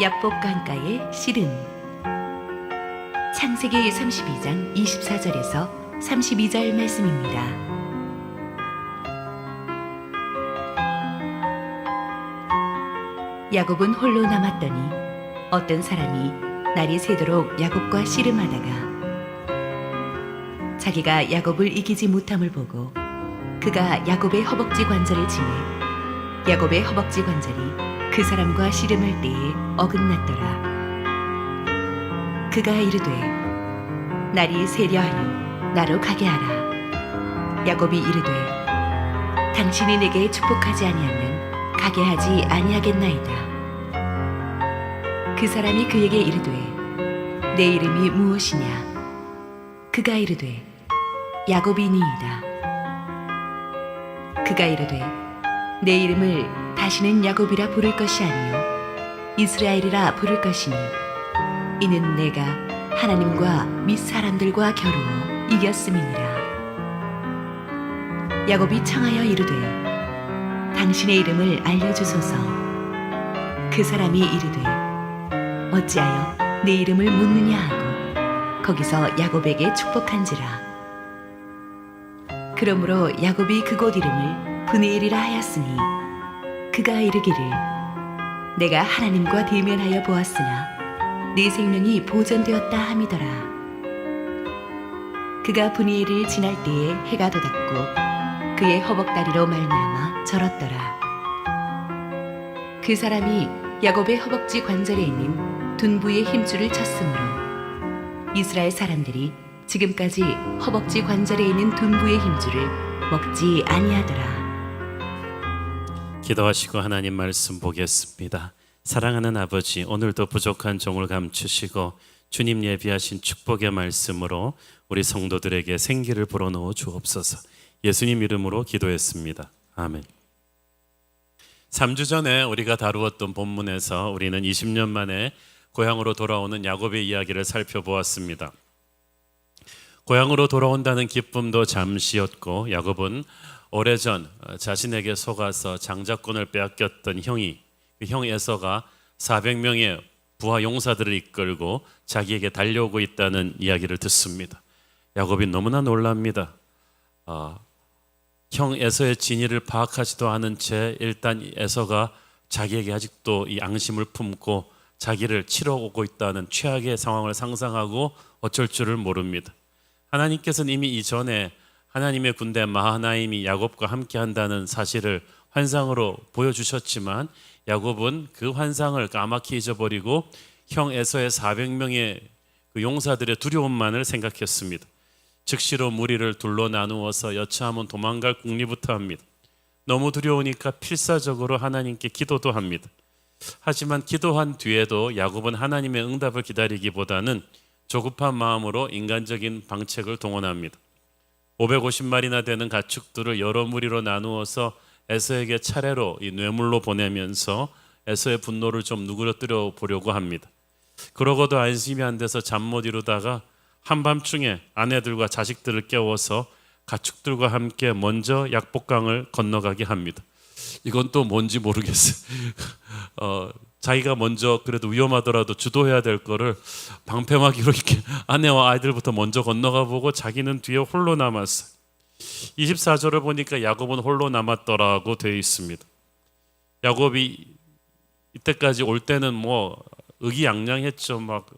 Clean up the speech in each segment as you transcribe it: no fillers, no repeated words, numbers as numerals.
야복 강가의 씨름. 창세기 32장 24절에서 32절 말씀입니다. 야곱은 홀로 남았더니 어떤 사람이 날이 새도록 야곱과 씨름하다가 자기가 야곱을 이기지 못함을 보고 그가 야곱의 허벅지 관절을 치매 야곱의 허벅지 관절이 그 사람과 씨름할 때에 어긋났더라. 그가 이르되 날이 새려하니 나로 가게 하라. 야곱이 이르되 당신이 내게 축복하지 아니하면 가게 하지 아니하겠나이다. 그 사람이 그에게 이르되 내 이름이 무엇이냐? 그가 이르되 야곱이니이다. 그가 이르되 내 이름을 다시는 야곱이라 부를 것이 아니요 이스라엘이라 부를 것이니 이는 내가 하나님과 및 사람들과 겨루어 이겼음이니라. 야곱이 청하여 이르되 당신의 이름을 알려주소서. 그 사람이 이르되 어찌하여 내 이름을 묻느냐 하고 거기서 야곱에게 축복한지라. 그러므로 야곱이 그곳 이름을 브니엘이라 하였으니 그가 이르기를 내가 하나님과 대면하여 보았으나 네 생명이 보존되었다 함이더라. 그가 브니엘을 지날 때에 해가 돋았고 그의 허벅다리로 말미암아 절었더라. 그 사람이 야곱의 허벅지 관절에 있는 둔부의 힘줄을 쳤으므로 이스라엘 사람들이 지금까지 허벅지 관절에 있는 둔부의 힘줄을 먹지 아니하더라. 기도하시고 하나님 말씀 보겠습니다. 사랑하는 아버지, 오늘도 부족한 종을 감추시고 주님 예비하신 축복의 말씀으로 우리 성도들에게 생기를 불어넣어 주옵소서. 예수님 이름으로 기도했습니다. 아멘. 3주 전에 우리가 다루었던 본문에서 우리는 20년 만에 고향으로 돌아오는 야곱의 이야기를 살펴보았습니다. 고향으로 돌아온다는 기쁨도 잠시였고 야곱은 오래전 자신에게 속아서 장자권을 빼앗겼던 형이 그 형 에서가 400명의 부하 용사들을 이끌고 자기에게 달려오고 있다는 이야기를 듣습니다. 야곱이 너무나 놀랍니다. 형 에서의 진위를 파악하지도 않은 채 일단 에서가 자기에게 아직도 이 앙심을 품고 자기를 치러 오고 있다는 최악의 상황을 상상하고 어쩔 줄을 모릅니다. 하나님께서는 이미 이전에 하나님의 군대 마하나임이 야곱과 함께 한다는 사실을 환상으로 보여주셨지만 야곱은 그 환상을 까맣게 잊어버리고 형 에서의 400명의 그 용사들의 두려움만을 생각했습니다. 즉시로 무리를 둘로 나누어서 여차하면 도망갈 궁리부터 합니다. 너무 두려우니까 필사적으로 하나님께 기도도 합니다. 하지만 기도한 뒤에도 야곱은 하나님의 응답을 기다리기보다는 조급한 마음으로 인간적인 방책을 동원합니다. 550마리나 되는 가축들을 여러 무리로 나누어서 에서에게 차례로 이 뇌물로 보내면서 에서의 분노를 좀 누그러뜨려 보려고 합니다. 그러고도 안심이 안 돼서 잠 못 이루다가 한밤중에 아내들과 자식들을 깨워서 가축들과 함께 먼저 약복강을 건너가게 합니다. 이건 또 뭔지 모르겠어요. 자기가 먼저 그래도 위험하더라도 주도해야 될 거를 방패막이로 이렇게 아내와 아이들부터 먼저 건너가 보고 자기는 뒤에 홀로 남았어요. 24절을 보니까 야곱은 홀로 남았더라고 되어 있습니다. 야곱이 이때까지 올 때는 뭐 의기양양했죠. 막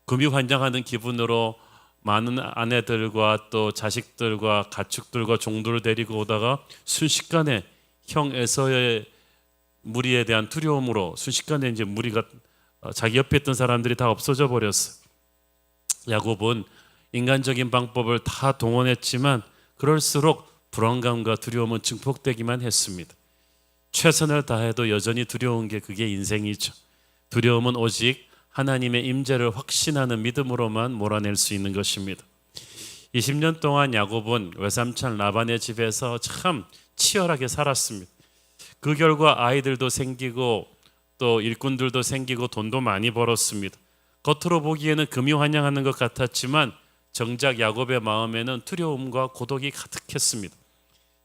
금이환장하는 기분으로 많은 아내들과 또 자식들과 가축들과 종들을 데리고 오다가 순식간에 형 에서의 무리에 대한 두려움으로 순식간에 이제 무리가 자기 옆에 있던 사람들이 다 없어져 버렸어요. 야곱은 인간적인 방법을 다 동원했지만 그럴수록 불안감과 두려움은 증폭되기만 했습니다. 최선을 다해도 여전히 두려운 게 그게 인생이죠. 두려움은 오직 하나님의 임재를 확신하는 믿음으로만 몰아낼 수 있는 것입니다. 20년 동안 야곱은 외삼촌 라반의 집에서 참 치열하게 살았습니다. 그 결과 아이들도 생기고 또 일꾼들도 생기고 돈도 많이 벌었습니다. 겉으로 보기에는 금이환영하는 것 같았지만 정작 야곱의 마음에는 두려움과 고독이 가득했습니다.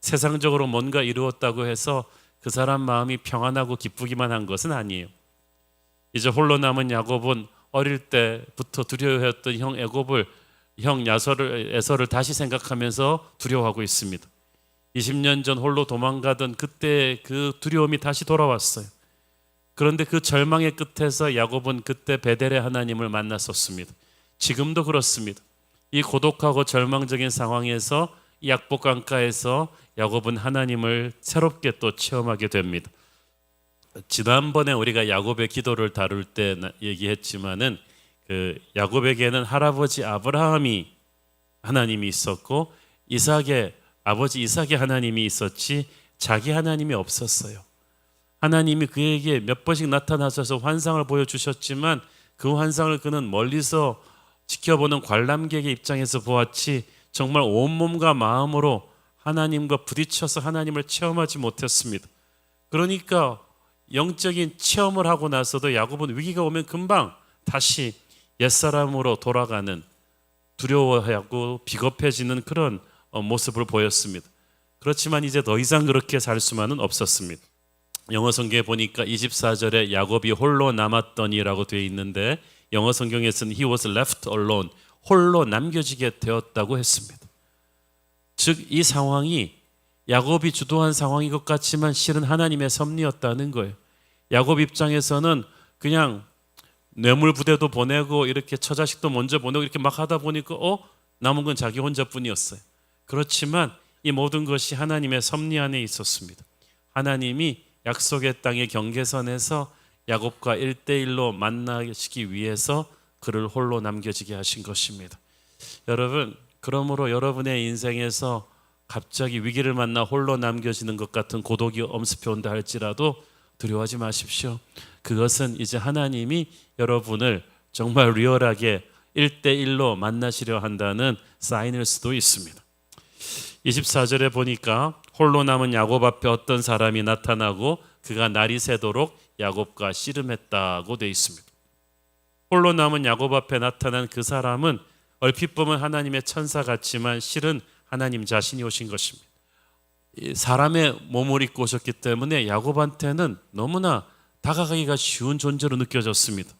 세상적으로 뭔가 이루었다고 해서 그 사람 마음이 평안하고 기쁘기만 한 것은 아니에요. 이제 홀로 남은 야곱은 어릴 때부터 두려워했던 형 에서를 다시 생각하면서 두려워하고 있습니다. 20년 전 홀로 도망가던 그때 그 두려움이 다시 돌아왔어요. 그런데 그 절망의 끝에서 야곱은 그때 베델의 하나님을 만났었습니다. 지금도 그렇습니다. 이 고독하고 절망적인 상황에서 이 약복 강가에서 야곱은 하나님을 새롭게 또 체험하게 됩니다. 지난번에 우리가 야곱의 기도를 다룰 때 얘기했지만은 그 야곱에게는 할아버지 아브라함이 하나님이 있었고 아버지 이삭의 하나님이 있었지 자기 하나님이 없었어요. 하나님이 그에게 몇 번씩 나타나셔서 환상을 보여주셨지만 그 환상을 그는 멀리서 지켜보는 관람객의 입장에서 보았지 정말 온몸과 마음으로 하나님과 부딪혀서 하나님을 체험하지 못했습니다. 그러니까 영적인 체험을 하고 나서도 야곱은 위기가 오면 금방 다시 옛사람으로 돌아가는 두려워하고 비겁해지는 그런 모습을 보였습니다. 그렇지만 이제 더 이상 그렇게 살 수만은 없었습니다. 영어 성경에 보니까 24절에 야곱이 홀로 남았더니라고 되어 있는데 영어 성경에서는 he was left alone, 홀로 남겨지게 되었다고 했습니다. 즉 이 상황이 야곱이 주도한 상황인 것 같지만 실은 하나님의 섭리였다는 거예요. 야곱 입장에서는 그냥 뇌물 부대도 보내고 이렇게 처자식도 먼저 보내고 이렇게 막 하다 보니까 남은 건 자기 혼자뿐이었어요. 그렇지만 이 모든 것이 하나님의 섭리 안에 있었습니다. 하나님이 약속의 땅의 경계선에서 야곱과 1대1로 만나시기 위해서 그를 홀로 남겨지게 하신 것입니다. 여러분, 그러므로 여러분의 인생에서 갑자기 위기를 만나 홀로 남겨지는 것 같은 고독이 엄습해 온다 할지라도 두려워하지 마십시오. 그것은 이제 하나님이 여러분을 정말 리얼하게 1대1로 만나시려 한다는 사인일 수도 있습니다. 24절에 보니까 홀로 남은 야곱 앞에 어떤 사람이 나타나고 그가 날이 새도록 야곱과 씨름했다고 되어 있습니다. 홀로 남은 야곱 앞에 나타난 그 사람은 얼핏 보면 하나님의 천사 같지만 실은 하나님 자신이 오신 것입니다. 사람의 몸을 입고 오셨기 때문에 야곱한테는 너무나 다가가기가 쉬운 존재로 느껴졌습니다.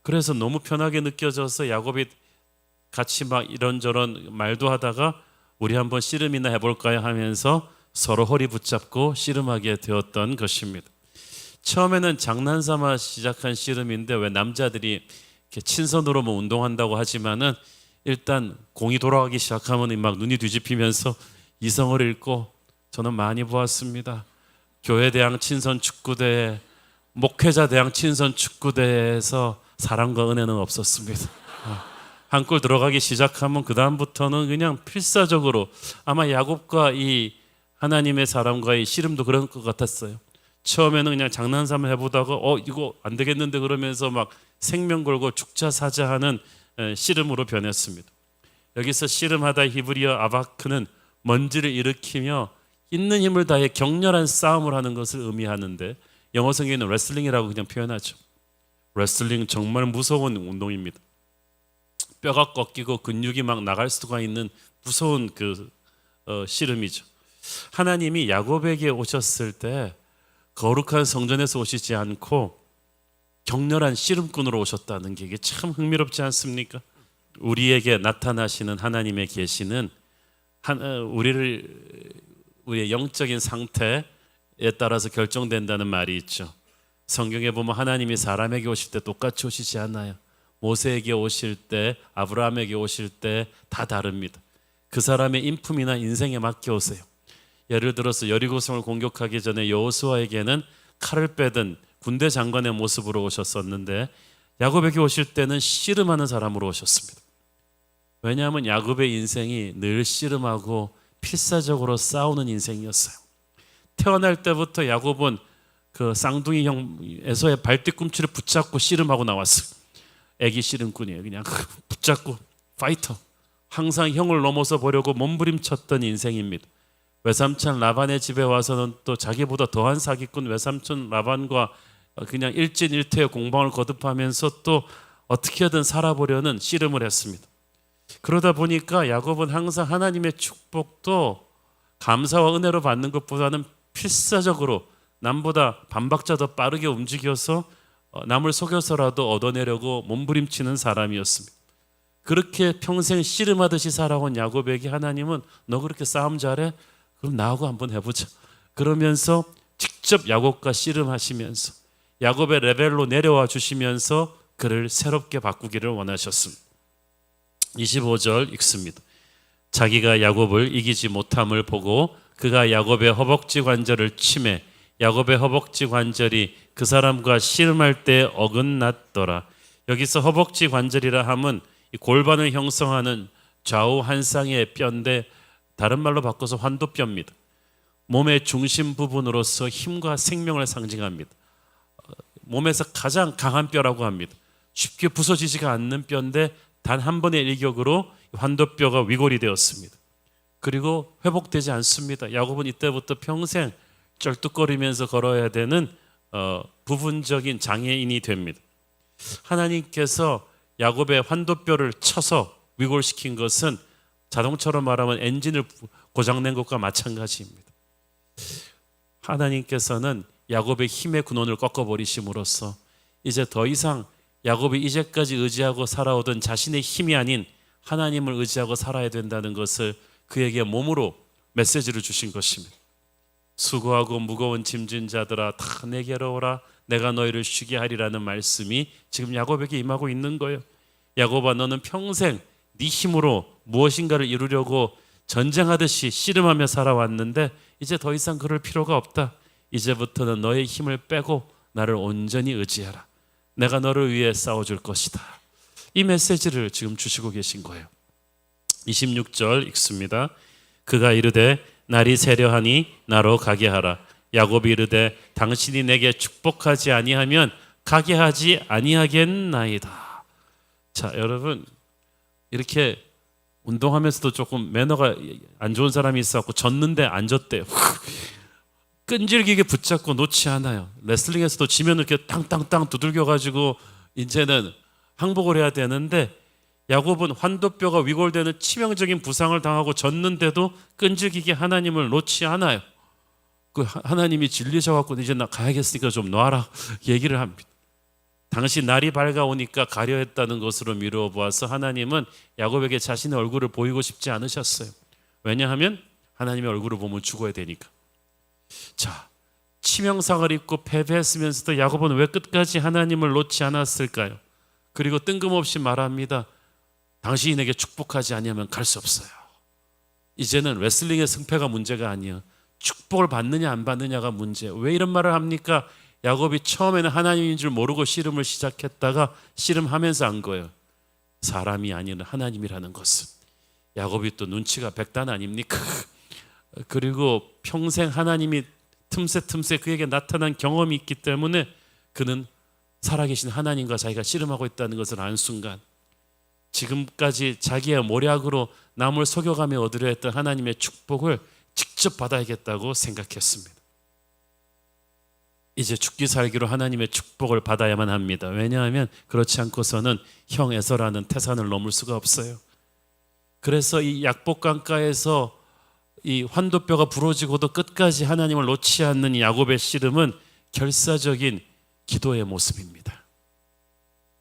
그래서 너무 편하게 느껴져서 야곱이 같이 막 이런저런 말도 하다가 우리 한번 씨름이나 해볼까요 하면서 서로 허리 붙잡고 씨름하게 되었던 것입니다. 처음에는 장난삼아 시작한 씨름인데 왜 남자들이 이렇게 친선으로 뭐 운동한다고 하지만은 일단 공이 돌아가기 시작하면 막 눈이 뒤집히면서 이성을 잃고 저는 많이 보았습니다. 교회 대항 친선 축구대회, 목회자 대항 친선 축구대회에서 사랑과 은혜는 없었습니다. 한 골 들어가기 시작하면 그 다음부터는 그냥 필사적으로 아마 야곱과 이 하나님의 사람과의 씨름도 그런 것 같았어요. 처음에는 그냥 장난삼아 해보다가 이거 안 되겠는데 그러면서 막 생명 걸고 죽자 사자하는 씨름으로 변했습니다. 여기서 씨름하다 히브리어 아바크는 먼지를 일으키며 있는 힘을 다해 격렬한 싸움을 하는 것을 의미하는데 영어 성경에는 레슬링이라고 그냥 표현하죠. 레슬링 정말 무서운 운동입니다. 뼈가 꺾이고 근육이 막 나갈 수가 있는 무서운 씨름이죠. 하나님이 야곱에게 오셨을 때 거룩한 성전에서 오시지 않고 격렬한 씨름꾼으로 오셨다는 게 이게 참 흥미롭지 않습니까? 우리에게 나타나시는 하나님의 계시는 우리의 영적인 상태에 따라서 결정된다는 말이 있죠. 성경에 보면 하나님이 사람에게 오실 때 똑같이 오시지 않아요. 모세에게 오실 때, 아브라함에게 오실 때 다 다릅니다. 그 사람의 인품이나 인생에 맞게 오세요. 예를 들어서 여리고성을 공격하기 전에 여호수아에게는 칼을 빼든 군대 장관의 모습으로 오셨었는데 야곱에게 오실 때는 씨름하는 사람으로 오셨습니다. 왜냐하면 야곱의 인생이 늘 씨름하고 필사적으로 싸우는 인생이었어요. 태어날 때부터 야곱은 그 쌍둥이 형 에서의 발뒤꿈치를 붙잡고 씨름하고 나왔어요. 애기 씨름꾼이에요. 그냥 붙잡고 파이터. 항상 형을 넘어서 보려고 몸부림쳤던 인생입니다. 외삼촌 라반의 집에 와서는 또 자기보다 더한 사기꾼 외삼촌 라반과 그냥 일진일퇴의 공방을 거듭하면서 또 어떻게든 살아보려는 씨름을 했습니다. 그러다 보니까 야곱은 항상 하나님의 축복도 감사와 은혜로 받는 것보다는 필사적으로 남보다 반박자 더 빠르게 움직여서 남을 속여서라도 얻어내려고 몸부림치는 사람이었습니다. 그렇게 평생 씨름하듯이 살아온 야곱에게 하나님은 너 그렇게 싸움 잘해? 그럼 나하고 한번 해보자. 그러면서 직접 야곱과 씨름하시면서 야곱의 레벨로 내려와 주시면서 그를 새롭게 바꾸기를 원하셨습니다. 25절 읽습니다. 자기가 야곱을 이기지 못함을 보고 그가 야곱의 허벅지 관절을 치매 야곱의 허벅지 관절이 그 사람과 씨름할 때 어긋났더라. 여기서 허벅지 관절이라 함은 이 골반을 형성하는 좌우 한 쌍의 뼈인데 다른 말로 바꿔서 환도뼈입니다. 몸의 중심 부분으로서 힘과 생명을 상징합니다. 몸에서 가장 강한 뼈라고 합니다. 쉽게 부서지지가 않는 뼈인데 단 한 번의 일격으로 환도뼈가 위골이 되었습니다. 그리고 회복되지 않습니다. 야곱은 이때부터 평생 쩔뚝거리면서 걸어야 되는 부분적인 장애인이 됩니다. 하나님께서 야곱의 환도뼈를 쳐서 위골시킨 것은 자동차로 말하면 엔진을 고장낸 것과 마찬가지입니다. 하나님께서는 야곱의 힘의 근원을 꺾어버리심으로써 이제 더 이상 야곱이 이제까지 의지하고 살아오던 자신의 힘이 아닌 하나님을 의지하고 살아야 된다는 것을 그에게 몸으로 메시지를 주신 것입니다. 수고하고 무거운 짐진 자들아 다 내게로 오라 내가 너희를 쉬게 하리라는 말씀이 지금 야곱에게 임하고 있는 거예요. 야곱아 너는 평생 네 힘으로 무엇인가를 이루려고 전쟁하듯이 씨름하며 살아왔는데 이제 더 이상 그럴 필요가 없다. 이제부터는 너의 힘을 빼고 나를 온전히 의지하라. 내가 너를 위해 싸워줄 것이다. 이 메시지를 지금 주시고 계신 거예요. 26절 읽습니다. 그가 이르되 날이 세려하니 나로 가게 하라. 야곱이 이르되 당신이 내게 축복하지 아니하면 가게 하지 아니하겠나이다. 자, 여러분 이렇게 운동하면서도 조금 매너가 안 좋은 사람이 있어갖고 졌는데 안 졌대요. 끈질기게 붙잡고 놓지 않아요. 레슬링에서도 지면 이렇게 땅땅땅 두들겨가지고 이제는 항복을 해야 되는데 야곱은 환도뼈가 위골되는 치명적인 부상을 당하고 졌는데도 끈질기게 하나님을 놓지 않아요. 그 하나님이 질리셔갖고 이제 나 가야겠으니까 좀 놔라 얘기를 합니다. 당시 날이 밝아오니까 가려 했다는 것으로 미루어 보아서 하나님은 야곱에게 자신의 얼굴을 보이고 싶지 않으셨어요. 왜냐하면 하나님의 얼굴을 보면 죽어야 되니까. 자, 치명상을 입고 패배했으면서도 야곱은 왜 끝까지 하나님을 놓지 않았을까요? 그리고 뜬금없이 말합니다. 당신이 내게 축복하지 아니하면 갈 수 없어요. 이제는 레슬링의 승패가 문제가 아니에요. 축복을 받느냐 안 받느냐가 문제예요. 왜 이런 말을 합니까? 야곱이 처음에는 하나님인 줄 모르고 씨름을 시작했다가 씨름하면서 안 거예요. 사람이 아닌 하나님이라는 것은. 야곱이 또 눈치가 백단 아닙니까? 그리고 평생 하나님이 틈새 그에게 나타난 경험이 있기 때문에 그는 살아계신 하나님과 자기가 씨름하고 있다는 것을 안 순간 지금까지 자기의 모략으로 남을 속여가며 얻으려 했던 하나님의 축복을 직접 받아야겠다고 생각했습니다. 이제 죽기 살기로 하나님의 축복을 받아야만 합니다. 왜냐하면 그렇지 않고서는 형 에서라는 태산을 넘을 수가 없어요. 그래서 이 약복강가에서 이 환도뼈가 부러지고도 끝까지 하나님을 놓지 않는 이 야곱의 씨름은 결사적인 기도의 모습입니다.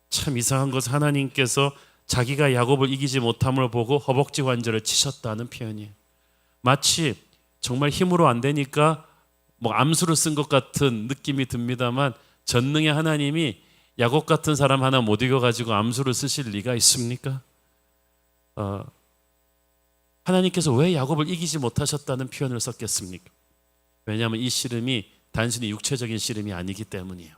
참 이상한 것은 하나님께서 자기가 야곱을 이기지 못함을 보고 허벅지 관절을 치셨다는 표현이에요. 마치 정말 힘으로 안 되니까 뭐 암수를 쓴 것 같은 느낌이 듭니다만 전능의 하나님이 야곱 같은 사람 하나 못 이겨가지고 암수를 쓰실 리가 있습니까? 하나님께서 왜 야곱을 이기지 못하셨다는 표현을 썼겠습니까? 왜냐하면 이 씨름이 단순히 육체적인 씨름이 아니기 때문이에요.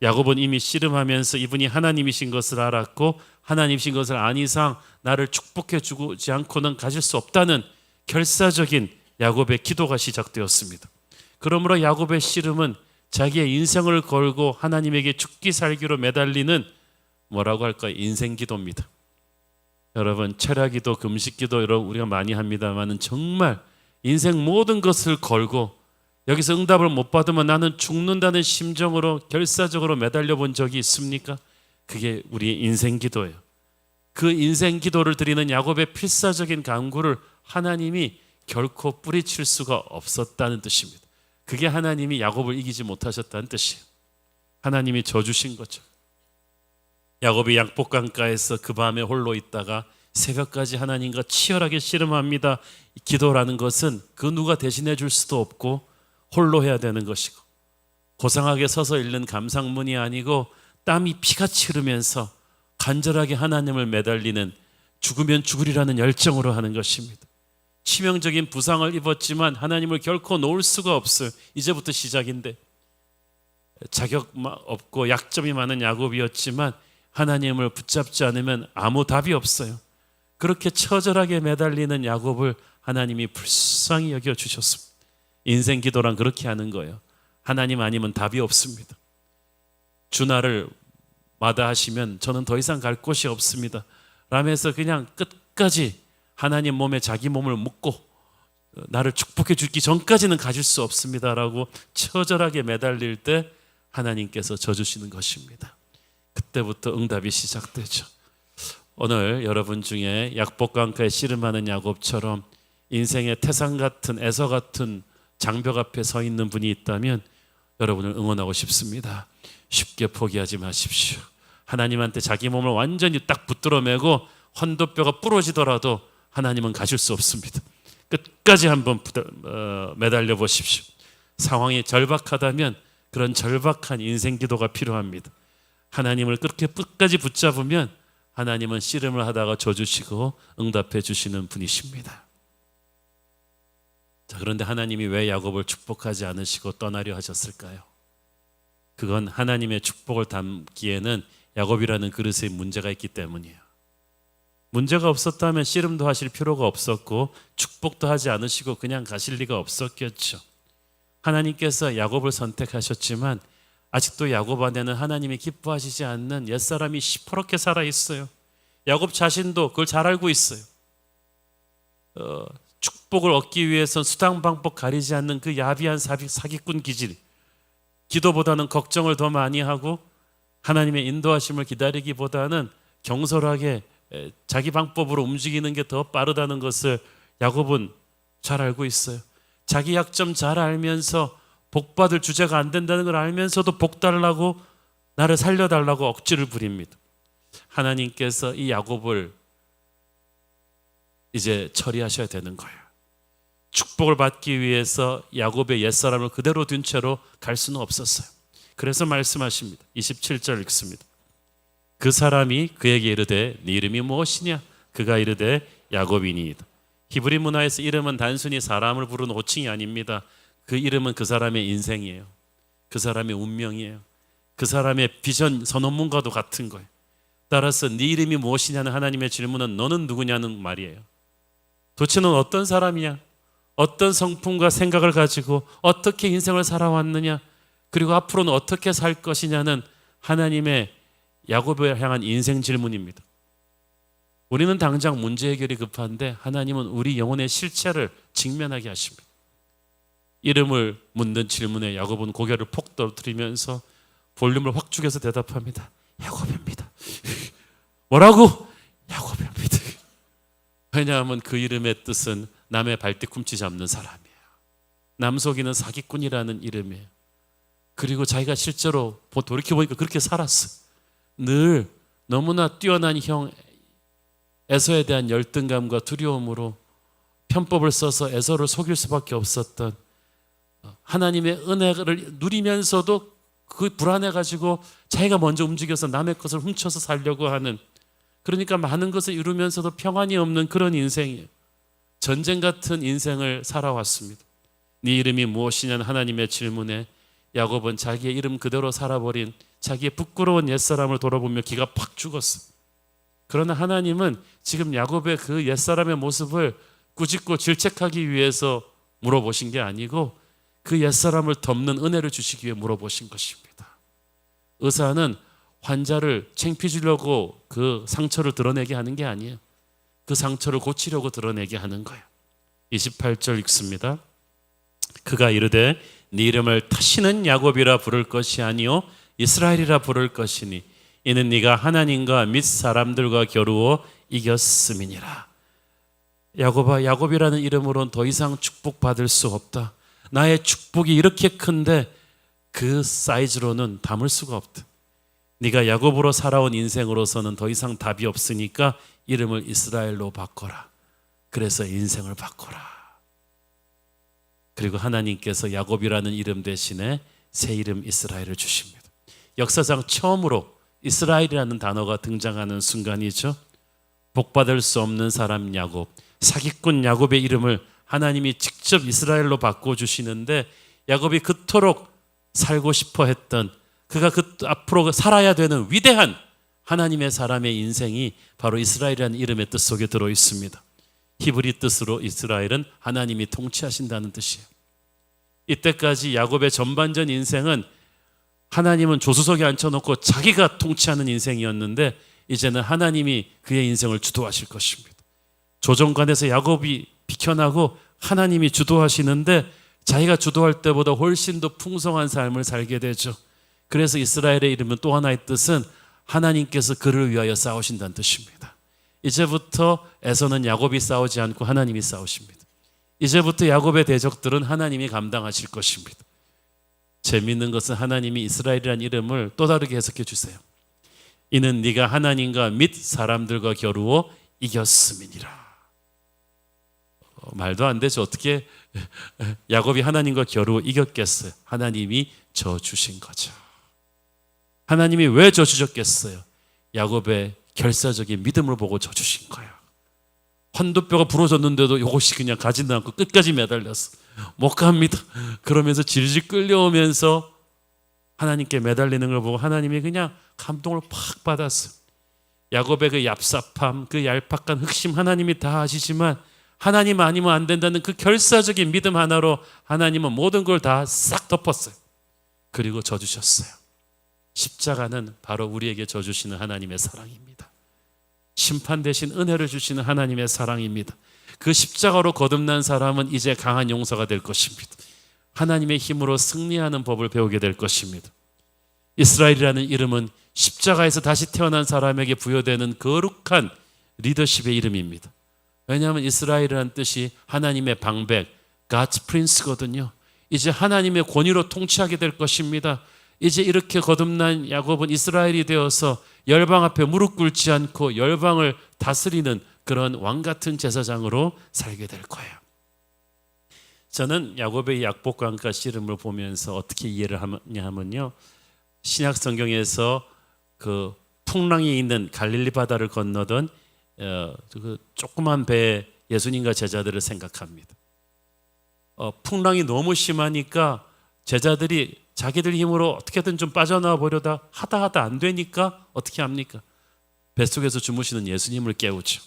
야곱은 이미 씨름하면서 이분이 하나님이신 것을 알았고 하나님이신 것을 안 이상 나를 축복해 주지 않고는 가질 수 없다는 결사적인 야곱의 기도가 시작되었습니다. 그러므로 야곱의 씨름은 자기의 인생을 걸고 하나님에게 죽기 살기로 매달리는 뭐라고 할까요? 인생 기도입니다. 여러분 철야기도 금식기도 여러분 우리가 많이 합니다만 정말 인생 모든 것을 걸고 여기서 응답을 못 받으면 나는 죽는다는 심정으로 결사적으로 매달려 본 적이 있습니까? 그게 우리의 인생 기도예요. 그 인생 기도를 드리는 야곱의 필사적인 간구를 하나님이 결코 뿌리칠 수가 없었다는 뜻입니다. 그게 하나님이 야곱을 이기지 못하셨다는 뜻이에요. 하나님이 져주신 거죠. 야곱이 양복강가에서 그 밤에 홀로 있다가 새벽까지 하나님과 치열하게 씨름합니다. 기도라는 것은 그 누가 대신해 줄 수도 없고 홀로 해야 되는 것이고, 고상하게 서서 읽는 감상문이 아니고 땀이 피같이 흐르면서 간절하게 하나님을 매달리는, 죽으면 죽으리라는 열정으로 하는 것입니다. 치명적인 부상을 입었지만 하나님을 결코 놓을 수가 없어요. 이제부터 시작인데, 자격 없고 약점이 많은 야곱이었지만 하나님을 붙잡지 않으면 아무 답이 없어요. 그렇게 처절하게 매달리는 야곱을 하나님이 불쌍히 여겨주셨습니다. 인생 기도란 그렇게 하는 거예요. 하나님 아니면 답이 없습니다. 주 나를 마다하시면 저는 더 이상 갈 곳이 없습니다 라면서 그냥 끝까지 하나님 몸에 자기 몸을 묻고 나를 축복해 주기 전까지는 가질 수 없습니다 라고 처절하게 매달릴 때 하나님께서 져주시는 것입니다. 그때부터 응답이 시작되죠. 오늘 여러분 중에 약복강가에 씨름하는 야곱처럼 인생의 태산 같은, 에서 같은 장벽 앞에 서 있는 분이 있다면 여러분을 응원하고 싶습니다. 쉽게 포기하지 마십시오. 하나님한테 자기 몸을 완전히 딱 붙들어 매고 환도뼈가 부러지더라도 하나님은 가실 수 없습니다. 끝까지 한번 매달려 보십시오. 상황이 절박하다면 그런 절박한 인생 기도가 필요합니다. 하나님을 그렇게 끝까지 붙잡으면 하나님은 씨름을 하다가 져주시고 응답해 주시는 분이십니다. 자, 그런데 하나님이 왜 야곱을 축복하지 않으시고 떠나려 하셨을까요? 그건 하나님의 축복을 담기에는 야곱이라는 그릇에 문제가 있기 때문이에요. 문제가 없었다면 씨름도 하실 필요가 없었고 축복도 하지 않으시고 그냥 가실 리가 없었겠죠. 하나님께서 야곱을 선택하셨지만 아직도 야곱 안에는 하나님이 기뻐하시지 않는 옛사람이 시퍼렇게 살아있어요. 야곱 자신도 그걸 잘 알고 있어요. 축복을 얻기 위해선 수당방법 가리지 않는 그 야비한 사기꾼 기질, 기도보다는 걱정을 더 많이 하고 하나님의 인도하심을 기다리기보다는 경솔하게 자기 방법으로 움직이는 게 더 빠르다는 것을 야곱은 잘 알고 있어요. 자기 약점 잘 알면서 복받을 주제가 안 된다는 걸 알면서도 복 달라고, 나를 살려달라고 억지를 부립니다. 하나님께서 이 야곱을 이제 처리하셔야 되는 거예요. 축복을 받기 위해서 야곱의 옛사람을 그대로 둔 채로 갈 수는 없었어요. 그래서 말씀하십니다. 27절 읽습니다. 그 사람이 그에게 이르되 네 이름이 무엇이냐? 그가 이르되 야곱이니이다. 히브리 문화에서 이름은 단순히 사람을 부르는 호칭이 아닙니다. 그 이름은 그 사람의 인생이에요. 그 사람의 운명이에요. 그 사람의 비전 선언문과도 같은 거예요. 따라서 네 이름이 무엇이냐는 하나님의 질문은 너는 누구냐는 말이에요. 도대체 넌 어떤 사람이냐? 어떤 성품과 생각을 가지고 어떻게 인생을 살아왔느냐? 그리고 앞으로는 어떻게 살 것이냐는 하나님의 야곱을 향한 인생 질문입니다. 우리는 당장 문제 해결이 급한데 하나님은 우리 영혼의 실체를 직면하게 하십니다. 이름을 묻는 질문에 야곱은 고개를 폭 떨어뜨리면서 볼륨을 확 죽여서 대답합니다. 야곱입니다. 뭐라고? 야곱입니다. 왜냐하면 그 이름의 뜻은 남의 발뒤꿈치 잡는 사람이에요. 남 속이는 사기꾼이라는 이름이에요. 그리고 자기가 실제로 돌이켜보니까 그렇게 살았어. 늘 너무나 뛰어난 형 에서에 대한 열등감과 두려움으로 편법을 써서 에서를 속일 수밖에 없었던, 하나님의 은혜를 누리면서도 그 불안해가지고 자기가 먼저 움직여서 남의 것을 훔쳐서 살려고 하는, 그러니까 많은 것을 이루면서도 평안이 없는 그런 인생이에요. 전쟁 같은 인생을 살아왔습니다. 네 이름이 무엇이냐는 하나님의 질문에 야곱은 자기의 이름 그대로 살아버린 자기의 부끄러운 옛사람을 돌아보며 기가 팍 죽었어. 그러나 하나님은 지금 야곱의 그 옛사람의 모습을 꾸짖고 질책하기 위해서 물어보신 게 아니고 그 옛사람을 덮는 은혜를 주시기 위해 물어보신 것입니다. 의사는 환자를 창피 주려고 그 상처를 드러내게 하는 게 아니에요. 그 상처를 고치려고 드러내게 하는 거예요. 28절 읽습니다. 그가 이르되 네 이름을 다시는 야곱이라 부를 것이 아니요 이스라엘이라 부를 것이니 이는 네가 하나님과 및 사람들과 겨루어 이겼음이니라. 야곱아, 야곱이라는 이름으로는 더 이상 축복받을 수 없다. 나의 축복이 이렇게 큰데 그 사이즈로는 담을 수가 없다. 네가 야곱으로 살아온 인생으로서는 더 이상 답이 없으니까 이름을 이스라엘로 바꿔라. 그래서 인생을 바꿔라. 그리고 하나님께서 야곱이라는 이름 대신에 새 이름 이스라엘을 주십니다. 역사상 처음으로 이스라엘이라는 단어가 등장하는 순간이죠. 복받을 수 없는 사람 야곱, 사기꾼 야곱의 이름을 하나님이 직접 이스라엘로 바꿔주시는데, 야곱이 그토록 살고 싶어 했던, 그가 앞으로 살아야 되는 위대한 하나님의 사람의 인생이 바로 이스라엘이라는 이름의 뜻 속에 들어 있습니다. 히브리 뜻으로 이스라엘은 하나님이 통치하신다는 뜻이에요. 이때까지 야곱의 전반전 인생은 하나님은 조수석에 앉혀놓고 자기가 통치하는 인생이었는데, 이제는 하나님이 그의 인생을 주도하실 것입니다. 조정관에서 야곱이 비켜나고 하나님이 주도하시는데, 자기가 주도할 때보다 훨씬 더 풍성한 삶을 살게 되죠. 그래서 이스라엘의 이름은 또 하나의 뜻은 하나님께서 그를 위하여 싸우신다는 뜻입니다. 이제부터 에서는 야곱이 싸우지 않고 하나님이 싸우십니다. 이제부터 야곱의 대적들은 하나님이 감당하실 것입니다. 재미있는 것은 하나님이 이스라엘이라는 이름을 또 다르게 해석해 주세요. 이는 네가 하나님과 및 사람들과 겨루어 이겼음이니라. 말도 안 되죠. 어떻게 야곱이 하나님과 겨루어 이겼겠어요? 하나님이 져 주신 거죠. 하나님이 왜 져 주셨겠어요? 야곱의 결사적인 믿음을 보고 져 주신 거예요. 환도뼈가 부러졌는데도 이것이 그냥 가지도 않고 끝까지 매달렸어. 못 갑니다. 그러면서 질질 끌려오면서 하나님께 매달리는 걸 보고 하나님이 그냥 감동을 팍 받았어요. 야곱의 그 얍삽함, 그 얄팍한 흑심 하나님이 다 아시지만 하나님 아니면 안 된다는 그 결사적인 믿음 하나로 하나님은 모든 걸 다 싹 덮었어요. 그리고 져주셨어요. 십자가는 바로 우리에게 져주시는 하나님의 사랑입니다. 심판 대신 은혜를 주시는 하나님의 사랑입니다. 그 십자가로 거듭난 사람은 이제 강한 용사가 될 것입니다. 하나님의 힘으로 승리하는 법을 배우게 될 것입니다. 이스라엘이라는 이름은 십자가에서 다시 태어난 사람에게 부여되는 거룩한 리더십의 이름입니다. 왜냐하면 이스라엘이라는 뜻이 하나님의 방백, God's Prince거든요. 이제 하나님의 권위로 통치하게 될 것입니다. 이제 이렇게 거듭난 야곱은 이스라엘이 되어서 열방 앞에 무릎 꿇지 않고 열방을 다스리는 그런 왕 같은 제사장으로 살게 될 거예요. 저는 야곱의 약복강가 씨름을 보면서 어떻게 이해를 하냐 하면요, 신약 성경에서 그 풍랑이 있는 갈릴리 바다를 건너던 그 조그만 배에 예수님과 제자들을 생각합니다. 풍랑이 너무 심하니까 제자들이 자기들 힘으로 어떻게든 좀 빠져나와 보려다 하다 안 되니까 어떻게 합니까? 뱃속에서 주무시는 예수님을 깨우죠.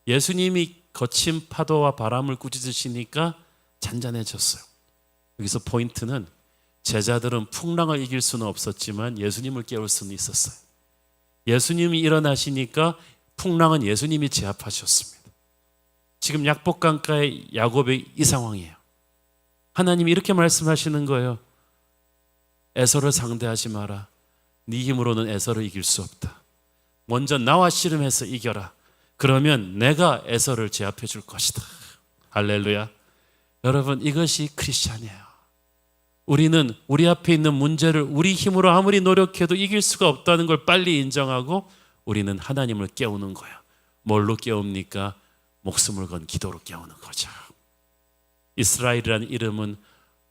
예수님이 거친 파도와 바람을 꾸짖으시니까 잔잔해졌어요. 여기서 포인트는 제자들은 풍랑을 이길 수는 없었지만 예수님을 깨울 수는 있었어요. 예수님이 일어나시니까 풍랑은 예수님이 제압하셨습니다. 지금 약복강가의 야곱의 이 상황이에요. 하나님이 이렇게 말씀하시는 거예요. 에서를 상대하지 마라. 네 힘으로는 에서를 이길 수 없다. 먼저 나와 씨름해서 이겨라. 그러면 내가 에서를 제압해 줄 것이다. 할렐루야. 여러분, 이것이 크리스찬이에요. 우리는 우리 앞에 있는 문제를 우리 힘으로 아무리 노력해도 이길 수가 없다는 걸 빨리 인정하고 우리는 하나님을 깨우는 거예요. 뭘로 깨웁니까? 목숨을 건 기도로 깨우는 거죠. 이스라엘이라는 이름은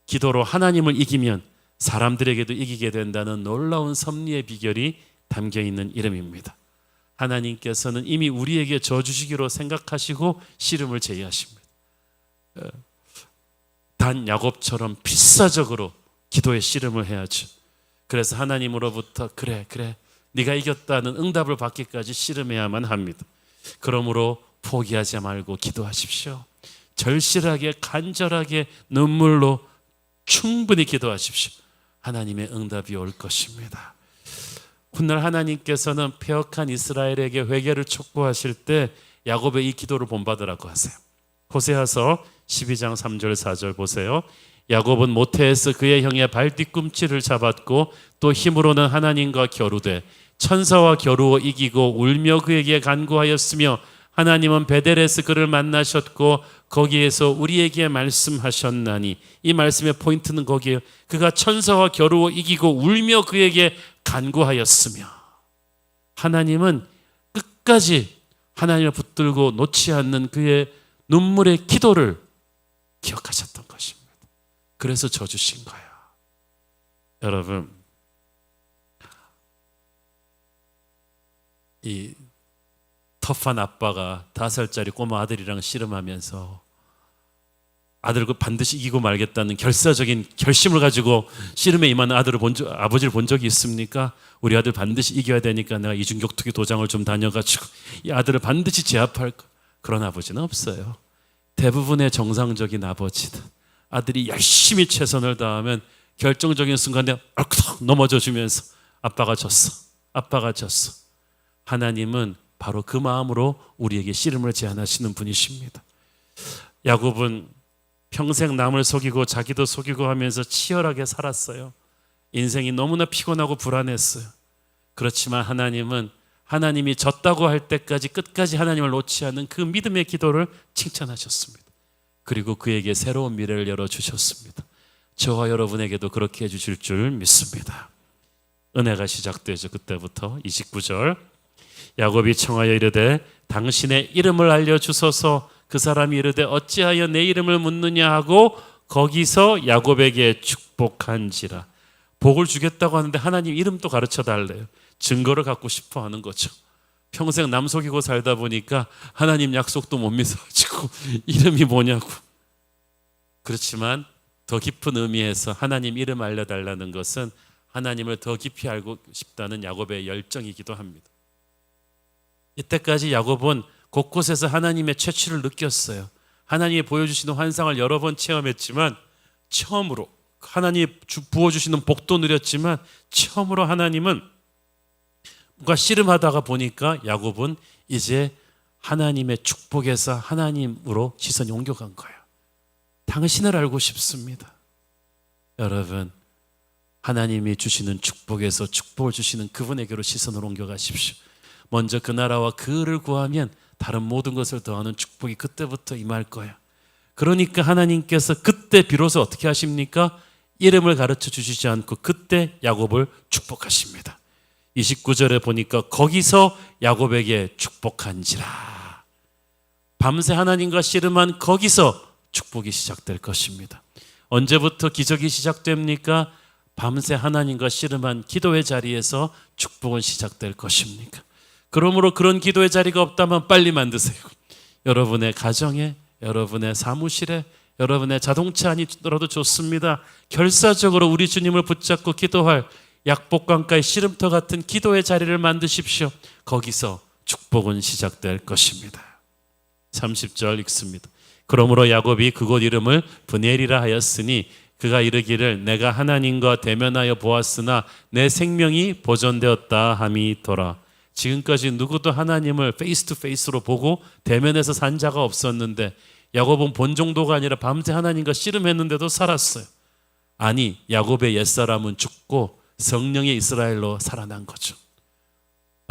기도로 하나님을 이기면 사람들에게도 이기게 된다는 놀라운 섭리의 비결이 담겨 있는 이름입니다. 하나님께서는 이미 우리에게 져주시기로 생각하시고 씨름을 제의하십니다. 단 야곱처럼 필사적으로 기도의 씨름을 해야죠. 그래서 하나님으로부터 그래 네가 이겼다는 응답을 받기까지 씨름해야만 합니다. 그러므로 포기하지 말고 기도하십시오. 절실하게 간절하게 눈물로 충분히 기도하십시오. 하나님의 응답이 올 것입니다. 훗날 하나님께서는 패역한 이스라엘에게 회개를 촉구하실 때 야곱의 이 기도를 본받으라고 하세요. 호세아서 12장 3절 4절 보세요. 야곱은 모태에서 그의 형의 발 뒤꿈치를 잡았고 또 힘으로는 하나님과 겨루되 천사와 겨루어 이기고 울며 그에게 간구하였으며 하나님은 베델에서 그를 만나셨고 거기에서 우리에게 말씀하셨나니, 이 말씀의 포인트는 거기에요. 그가 천사와 겨루어 이기고 울며 그에게 간구하였으며, 하나님은 끝까지 하나님을 붙들고 놓지 않는 그의 눈물의 기도를 기억하셨던 것입니다. 그래서 저 주신 거예요. 여러분, 이 터프한 아빠가 5살짜리 꼬마 아들이랑 씨름하면서 아들을 반드시 이기고 말겠다는 결사적인 결심을 가지고 씨름에 임하는 아버지를 본 적이 있습니까? 우리 아들 반드시 이겨야 되니까 내가 이중격투기 도장을 좀 다녀가지고 이 아들을 반드시 제압할 거. 그런 아버지는 없어요. 대부분의 정상적인 아버지는 아들이 열심히 최선을 다하면 결정적인 순간에 얼컥 넘어져 주면서 아빠가 졌어. 하나님은 바로 그 마음으로 우리에게 씨름을 제안하시는 분이십니다. 야곱은 평생 남을 속이고 자기도 속이고 하면서 치열하게 살았어요. 인생이 너무나 피곤하고 불안했어요. 그렇지만 하나님은 하나님이 졌다고 할 때까지 끝까지 하나님을 놓지 않는 그 믿음의 기도를 칭찬하셨습니다. 그리고 그에게 새로운 미래를 열어주셨습니다. 저와 여러분에게도 그렇게 해주실 줄 믿습니다. 은혜가 시작되죠. 그때부터 29절, 야곱이 청하여 이르되 당신의 이름을 알려주소서. 그 사람이 이르되 어찌하여 내 이름을 묻느냐 하고 거기서 야곱에게 축복한지라. 복을 주겠다고 하는데 하나님 이름도 가르쳐 달래요. 증거를 갖고 싶어 하는 거죠. 평생 남 속이고 살다 보니까 하나님 약속도 못 믿어가지고 이름이 뭐냐고. 그렇지만 더 깊은 의미에서 하나님 이름 알려달라는 것은 하나님을 더 깊이 알고 싶다는 야곱의 열정이기도 합니다. 이때까지 야곱은 곳곳에서 하나님의 채취를 느꼈어요. 하나님이 보여주시는 환상을 여러 번 체험했지만 처음으로 하나님이 부어주시는 복도 누렸지만 처음으로 하나님은 뭔가 씨름하다가 보니까 야곱은 이제 하나님의 축복에서 하나님으로 시선이 옮겨간 거예요. 당신을 알고 싶습니다. 여러분, 하나님이 주시는 축복에서 축복을 주시는 그분에게로 시선을 옮겨가십시오. 먼저 그 나라와 그를 구하면 다른 모든 것을 더하는 축복이 그때부터 임할 거예요. 그러니까 하나님께서 그때 비로소 어떻게 하십니까? 이름을 가르쳐 주시지 않고 그때 야곱을 축복하십니다. 29절에 보니까 거기서 야곱에게 축복한지라. 밤새 하나님과 씨름한 거기서 축복이 시작될 것입니다. 언제부터 기적이 시작됩니까? 밤새 하나님과 씨름한 기도의 자리에서 축복은 시작될 것입니까? 그러므로 그런 기도의 자리가 없다면 빨리 만드세요. 여러분의 가정에, 여러분의 사무실에, 여러분의 자동차 아니더라도 좋습니다. 결사적으로 우리 주님을 붙잡고 기도할 약복강가의 씨름터 같은 기도의 자리를 만드십시오. 거기서 축복은 시작될 것입니다. 30절 읽습니다. 그러므로 야곱이 그곳 이름을 브넬이라 하였으니 그가 이르기를 내가 하나님과 대면하여 보았으나 내 생명이 보존되었다 함이더라. 지금까지 누구도 하나님을 페이스 투 페이스로 보고 대면해서 산 자가 없었는데 야곱은 본 정도가 아니라 밤새 하나님과 씨름했는데도 살았어요. 아니, 야곱의 옛사람은 죽고 성령의 이스라엘로 살아난 거죠.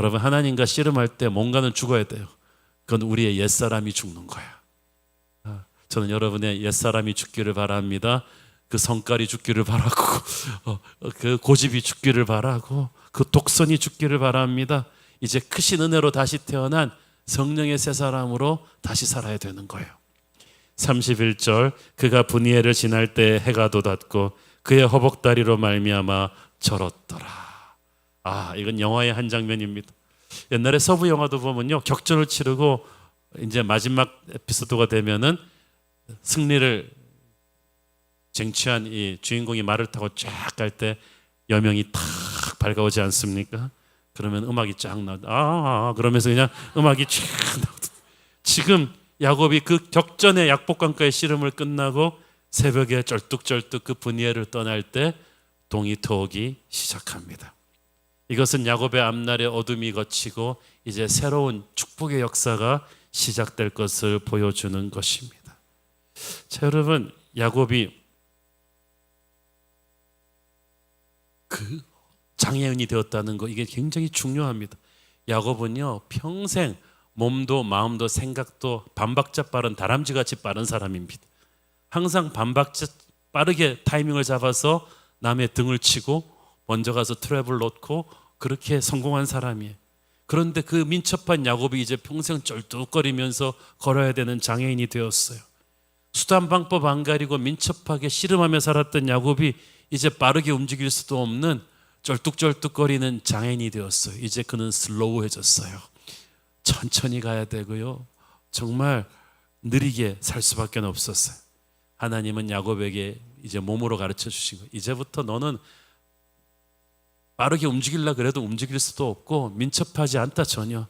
여러분, 하나님과 씨름할 때 뭔가는 죽어야 돼요. 그건 우리의 옛사람이 죽는 거야. 저는 여러분의 옛사람이 죽기를 바랍니다. 그 성깔이 죽기를 바라고 그 고집이 죽기를 바라고 그 독선이 죽기를 바랍니다. 이제 크신 은혜로 다시 태어난 성령의 새 사람으로 다시 살아야 되는 거예요. 31절, 그가 분이엘을 지날 때 해가 돋았고 그의 허벅다리로 말미암아 절었더라. 이건 영화의 한 장면입니다. 옛날에 서부 영화도 보면요, 격전을 치르고 이제 마지막 에피소드가 되면은 승리를 쟁취한 이 주인공이 말을 타고 쫙 갈 때 여명이 탁 밝아오지 않습니까? 그러면 음악이 쫙 나와. 그러면서 그냥 음악이 쫙 나오거든요. 지금 야곱이 그 격전의 약복강가의 씨름을 끝나고 새벽에 쩔뚝쩔뚝 그 분이엘을 떠날 때 동이 트오기 시작합니다. 이것은 야곱의 앞날의 어둠이 걷히고 이제 새로운 축복의 역사가 시작될 것을 보여주는 것입니다. 자, 여러분, 야곱이 그 장애인이 되었다는 거, 이게 굉장히 중요합니다. 야곱은요, 평생 몸도 마음도 생각도 반박자 빠른 다람쥐같이 빠른 사람입니다. 항상 반박자 빠르게 타이밍을 잡아서 남의 등을 치고 먼저 가서 트랩을 놓고 그렇게 성공한 사람이에요. 그런데 그 민첩한 야곱이 이제 평생 쩔뚝거리면서 걸어야 되는 장애인이 되었어요. 수단 방법 안 가리고 민첩하게 씨름하며 살았던 야곱이 이제 빠르게 움직일 수도 없는 쩔뚝쩔뚝거리는 장애인이 되었어요. 이제 그는 슬로우해졌어요. 천천히 가야 되고요. 정말 느리게 살 수밖에 없었어요. 하나님은 야곱에게 이제 몸으로 가르쳐 주신 거예요. 이제부터 너는 빠르게 움직이려 그래도 움직일 수도 없고 민첩하지 않다 전혀.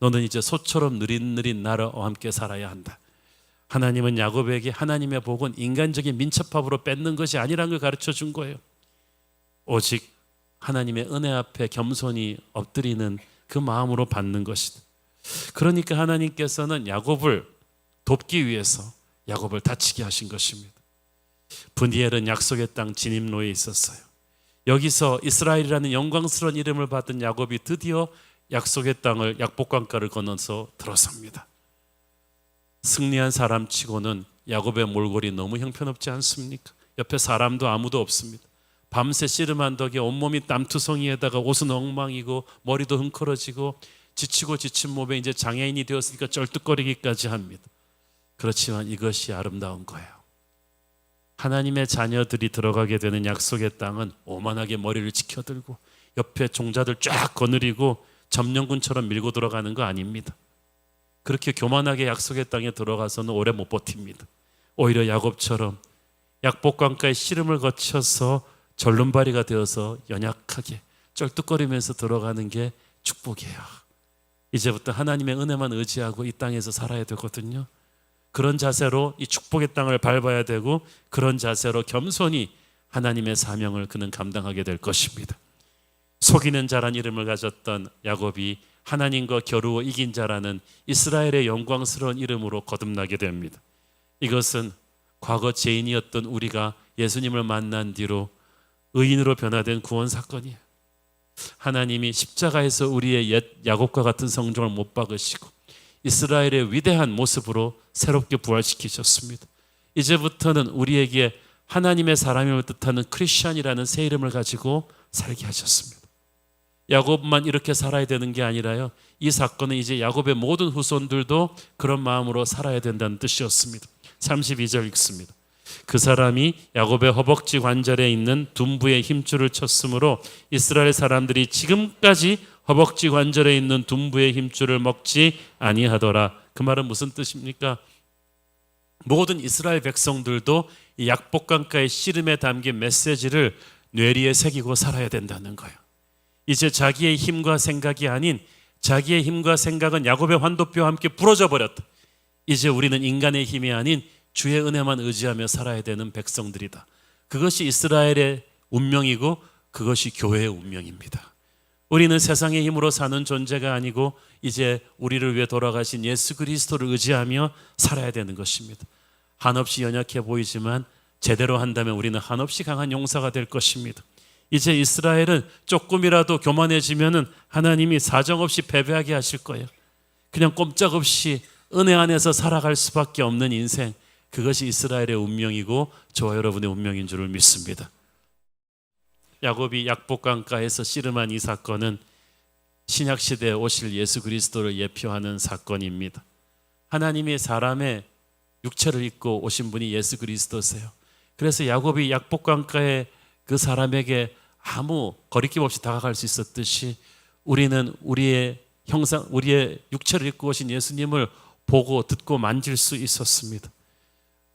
너는 이제 소처럼 느릿느릿 나와 함께 살아야 한다. 하나님은 야곱에게 하나님의 복은 인간적인 민첩함으로 뺏는 것이 아니라는 걸 가르쳐 준 거예요. 오직 하나님의 은혜 앞에 겸손히 엎드리는 그 마음으로 받는 것이다. 그러니까 하나님께서는 야곱을 돕기 위해서 야곱을 다치게 하신 것입니다. 브니엘은 약속의 땅 진입로에 있었어요. 여기서 이스라엘이라는 영광스러운 이름을 받은 야곱이 드디어 약속의 땅을 약복강가를 건너서 들어섭니다. 승리한 사람치고는 야곱의 몰골이 너무 형편없지 않습니까? 옆에 사람도 아무도 없습니다. 밤새 씨름한 덕에 온몸이 땀투성이에다가 옷은 엉망이고 머리도 흥컬어지고 지치고 지친 몸에 이제 장애인이 되었으니까 쩔뚝거리기까지 합니다. 그렇지만 이것이 아름다운 거예요. 하나님의 자녀들이 들어가게 되는 약속의 땅은 오만하게 머리를 치켜들고 옆에 종자들 쫙 거느리고 점령군처럼 밀고 들어가는 거 아닙니다. 그렇게 교만하게 약속의 땅에 들어가서는 오래 못 버팁니다. 오히려 야곱처럼 약복강가의 씨름을 거쳐서 절름발이가 되어서 연약하게 쩔뚝거리면서 들어가는 게 축복이에요. 이제부터 하나님의 은혜만 의지하고 이 땅에서 살아야 되거든요. 그런 자세로 이 축복의 땅을 밟아야 되고 그런 자세로 겸손히 하나님의 사명을 그는 감당하게 될 것입니다. 속이는 자란 이름을 가졌던 야곱이 하나님과 겨루어 이긴 자라는 이스라엘의 영광스러운 이름으로 거듭나게 됩니다. 이것은 과거 죄인이었던 우리가 예수님을 만난 뒤로 의인으로 변화된 구원 사건이에요. 하나님이 십자가에서 우리의 옛 야곱과 같은 성정을 못 박으시고 이스라엘의 위대한 모습으로 새롭게 부활시키셨습니다. 이제부터는 우리에게 하나님의 사람임을 뜻하는 크리스찬이라는 새 이름을 가지고 살게 하셨습니다. 야곱만 이렇게 살아야 되는 게 아니라요. 이 사건은 이제 야곱의 모든 후손들도 그런 마음으로 살아야 된다는 뜻이었습니다. 32절 읽습니다. 그 사람이 야곱의 허벅지 관절에 있는 둔부의 힘줄을 쳤으므로 이스라엘 사람들이 지금까지 허벅지 관절에 있는 둔부의 힘줄을 먹지 아니하더라. 그 말은 무슨 뜻입니까? 모든 이스라엘 백성들도 이 약복강가의 씨름에 담긴 메시지를 뇌리에 새기고 살아야 된다는 거예요. 이제 자기의 힘과 생각이 아닌 자기의 힘과 생각은 야곱의 환도뼈와 함께 부러져 버렸다. 이제 우리는 인간의 힘이 아닌 주의 은혜만 의지하며 살아야 되는 백성들이다. 그것이 이스라엘의 운명이고 그것이 교회의 운명입니다. 우리는 세상의 힘으로 사는 존재가 아니고 이제 우리를 위해 돌아가신 예수 그리스도를 의지하며 살아야 되는 것입니다. 한없이 연약해 보이지만 제대로 한다면 우리는 한없이 강한 용사가 될 것입니다. 이제 이스라엘은 조금이라도 교만해지면은 하나님이 사정없이 패배하게 하실 거예요. 그냥 꼼짝없이 은혜 안에서 살아갈 수밖에 없는 인생, 그것이 이스라엘의 운명이고 저와 여러분의 운명인 줄을 믿습니다. 야곱이 약복강가에서 씨름한 이 사건은 신약시대에 오실 예수 그리스도를 예표하는 사건입니다. 하나님이 사람의 육체를 입고 오신 분이 예수 그리스도세요. 그래서 야곱이 약복강가에 그 사람에게 아무 거리낌 없이 다가갈 수 있었듯이 우리는 우리의 형상, 우리의 육체를 입고 오신 예수님을 보고 듣고 만질 수 있었습니다.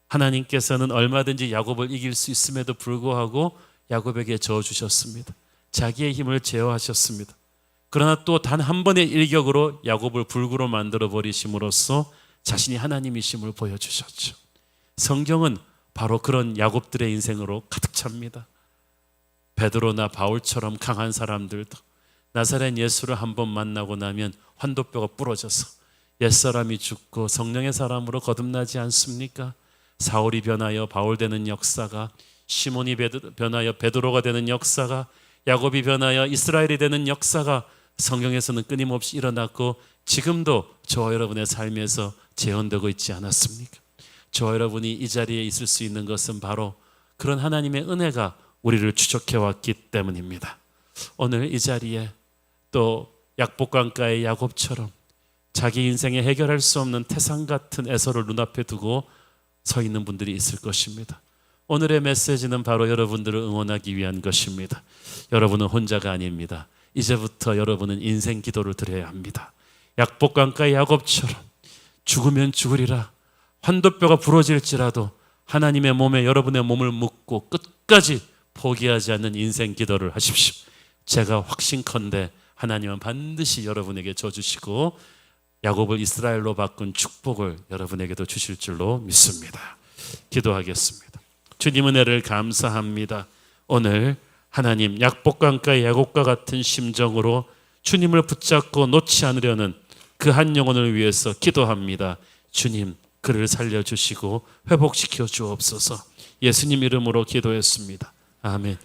하나님께서는 얼마든지 야곱을 이길 수 있음에도 불구하고 야곱에게 저어주셨습니다. 자기의 힘을 제어하셨습니다. 그러나 또 단 한 번의 일격으로 야곱을 불구로 만들어 버리심으로써 자신이 하나님이심을 보여주셨죠. 성경은 바로 그런 야곱들의 인생으로 가득 찹니다. 베드로나 바울처럼 강한 사람들도 나사렛 예수를 한 번 만나고 나면 환도뼈가 부러져서 옛사람이 죽고 성령의 사람으로 거듭나지 않습니까? 사울이 변하여 바울 되는 역사가, 시몬이 변하여 베드로가 되는 역사가, 야곱이 변하여 이스라엘이 되는 역사가 성경에서는 끊임없이 일어났고 지금도 저와 여러분의 삶에서 재현되고 있지 않았습니까? 저와 여러분이 이 자리에 있을 수 있는 것은 바로 그런 하나님의 은혜가 우리를 추적해 왔기 때문입니다. 오늘 이 자리에 또 약복강가의 야곱처럼 자기 인생에 해결할 수 없는 태산 같은 애서를 눈앞에 두고 서 있는 분들이 있을 것입니다. 오늘의 메시지는 바로 여러분들을 응원하기 위한 것입니다. 여러분은 혼자가 아닙니다. 이제부터 여러분은 인생 기도를 드려야 합니다. 약복강가의 야곱처럼 죽으면 죽으리라, 환도뼈가 부러질지라도 하나님의 몸에 여러분의 몸을 묻고 끝까지 포기하지 않는 인생 기도를 하십시오. 제가 확신컨대 하나님은 반드시 여러분에게 줘주시고 야곱을 이스라엘로 바꾼 축복을 여러분에게도 주실 줄로 믿습니다. 기도하겠습니다. 주님 은혜를 감사합니다. 오늘 하나님 약복강가의 야곱과 같은 심정으로 주님을 붙잡고 놓지 않으려는 그 한 영혼을 위해서 기도합니다. 주님, 그를 살려주시고 회복시켜 주옵소서. 예수님 이름으로 기도했습니다. 아멘.